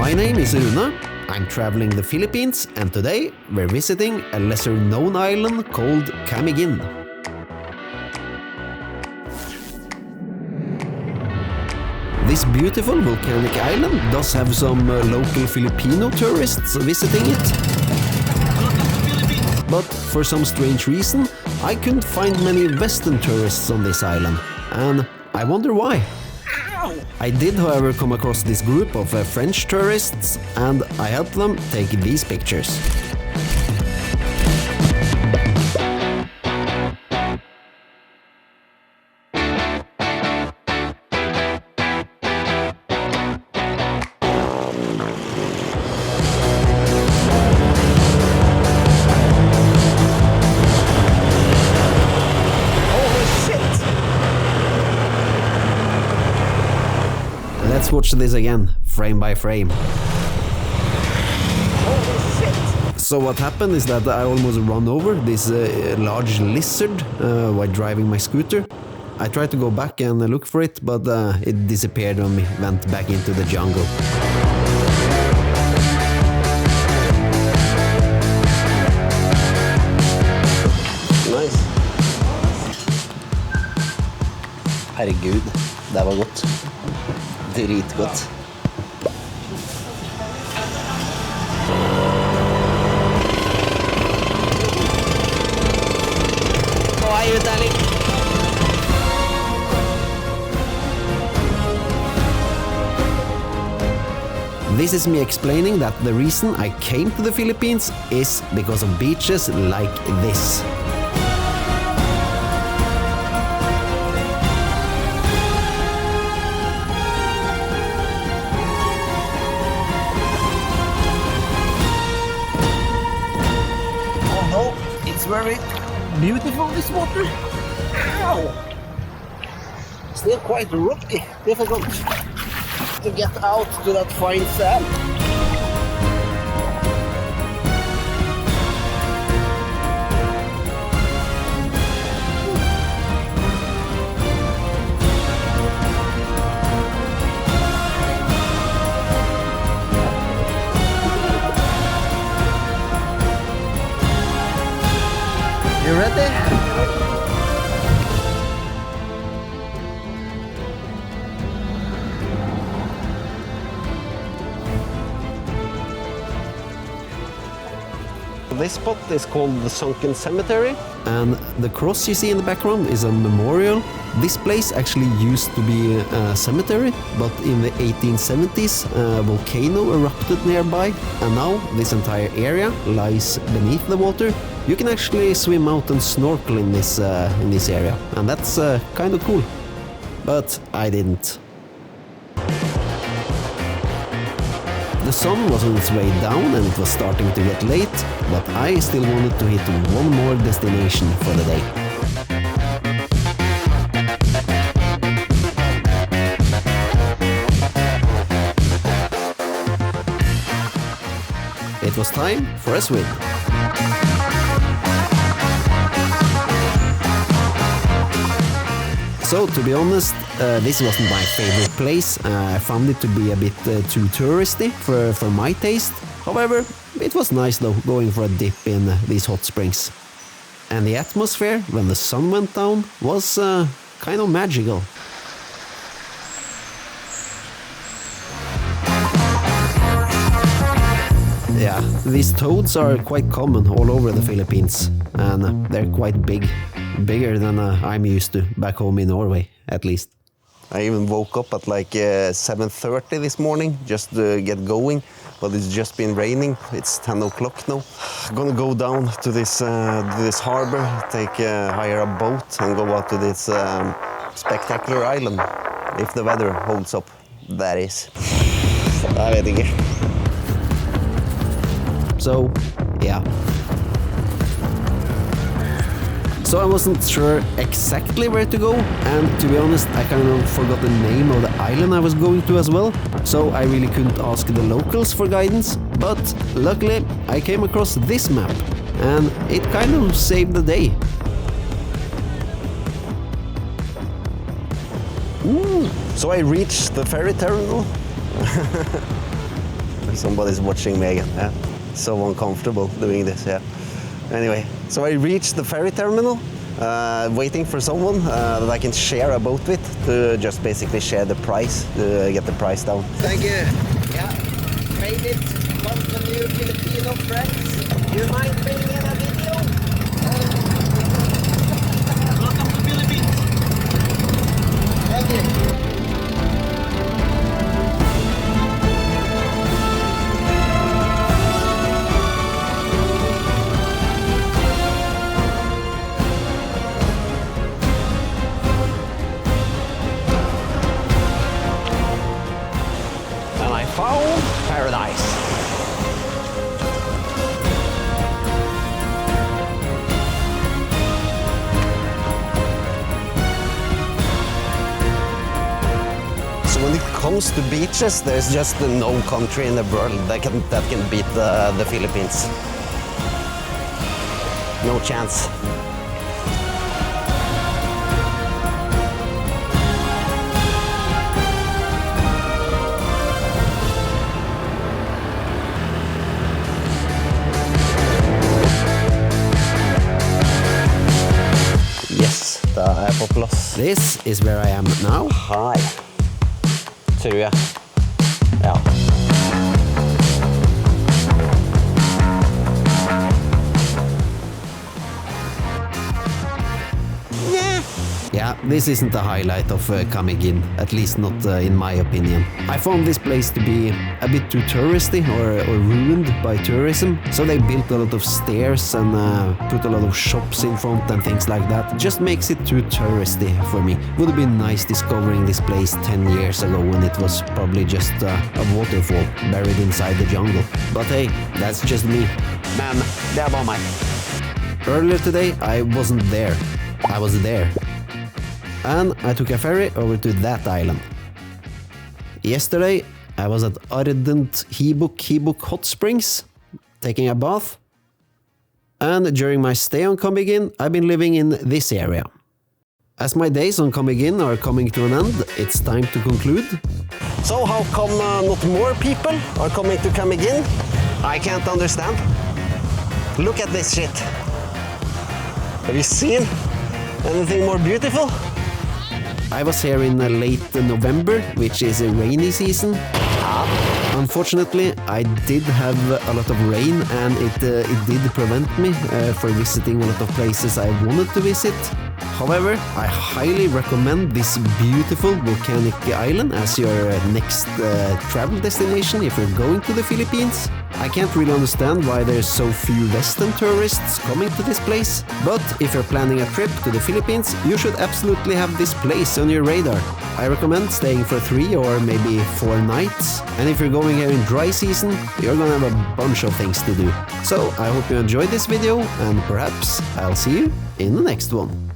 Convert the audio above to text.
My name is Rune, I'm traveling the Philippines, and today we're visiting a lesser known island called Camiguin. This beautiful volcanic island does have some local Filipino tourists visiting it. But for some strange reason, I couldn't find many Western tourists on this island, and I wonder why. I did, however, come across this group of French tourists, and I helped them take these pictures. Let's watch this again, frame by frame. So what happened is that I almost ran over this large lizard while driving my scooter. I tried to go back and look for it, but it disappeared when we went back into the jungle. Nice. Herregud, det var godt. Dritgodt. Hei, utdeling! This is me explaining that the reason I came to the Philippines is because of beaches like this. It's very beautiful, this water. Ow! Still quite rocky, difficult to get out to that fine sand. You ready? This spot is called the Sunken Cemetery, and the cross you see in the background is a memorial. This place actually used to be a cemetery, but in the 1870s a volcano erupted nearby, and now this entire area lies beneath the water. You can actually swim out and snorkel in this area, and that's kind of cool. But I didn't. The sun was on its way down and it was starting to get late, but I still wanted to hit one more destination for the day. It was time for a swim. So, to be honest, this wasn't my favorite place. I found it to be a bit too touristy for my taste. However, it was nice though, going for a dip in these hot springs. And the atmosphere, when the sun went down, was kind of magical. Yeah, these toads are quite common all over the Philippines, and they're quite big. Bigger than I'm used to back home in Norway, at least. I even woke up at like 7:30 this morning just to get going, but it's just been raining. It's 10 o'clock now. I'm gonna go down to this harbor, hire a boat and go out to this spectacular island, if the weather holds up, that is. I vet ikke. So, yeah. So I wasn't sure exactly where to go, and to be honest, I kind of forgot the name of the island I was going to as well, so I really couldn't ask the locals for guidance, but luckily I came across this map, and it kind of saved the day. So I reached the ferry terminal. Somebody's watching me again. Yeah. So uncomfortable doing this. Yeah. Anyway, so I reached the ferry terminal, waiting for someone that I can share a boat with to just basically share the price, to get the price down. Thank you. Yeah, made it. Welcome new Filipino friends. Do you mind filming in a video? Welcome to Philippines. Thank you. Found paradise. So when it comes to beaches, there's just no country in the world that can beat the Philippines. No chance. This is where I am now. Hi. Tror jeg. Ja. Yeah, this isn't the highlight of Camiguin, at least not in my opinion. I found this place to be a bit too touristy or ruined by tourism, so they built a lot of stairs and put a lot of shops in front and things like that. Just makes it too touristy for me. Would have been nice discovering this place 10 years ago when it was probably just a waterfall buried inside the jungle. But hey, that's just me. Men, det bare meg. Earlier today, I wasn't there. I was there. And I took a ferry over to that island. Yesterday, I was at Ardent Hibuk Hot Springs, taking a bath. And during my stay on Camiguin, I've been living in this area. As my days on Camiguin are coming to an end, it's time to conclude. So how come not more people are coming to Camiguin? I can't understand. Look at this shit. Have you seen anything more beautiful? I was here in late November, which is a rainy season. Unfortunately, I did have a lot of rain and it did prevent me from visiting a lot of places I wanted to visit. However, I highly recommend this beautiful volcanic island as your next travel destination if you're going to the Philippines. I can't really understand why there's so few Western tourists coming to this place, but if you're planning a trip to the Philippines, you should absolutely have this place on your radar. I recommend staying for 3 or maybe 4 nights, and if you're going here in dry season, you're gonna have a bunch of things to do. So I hope you enjoyed this video, and perhaps I'll see you in the next one.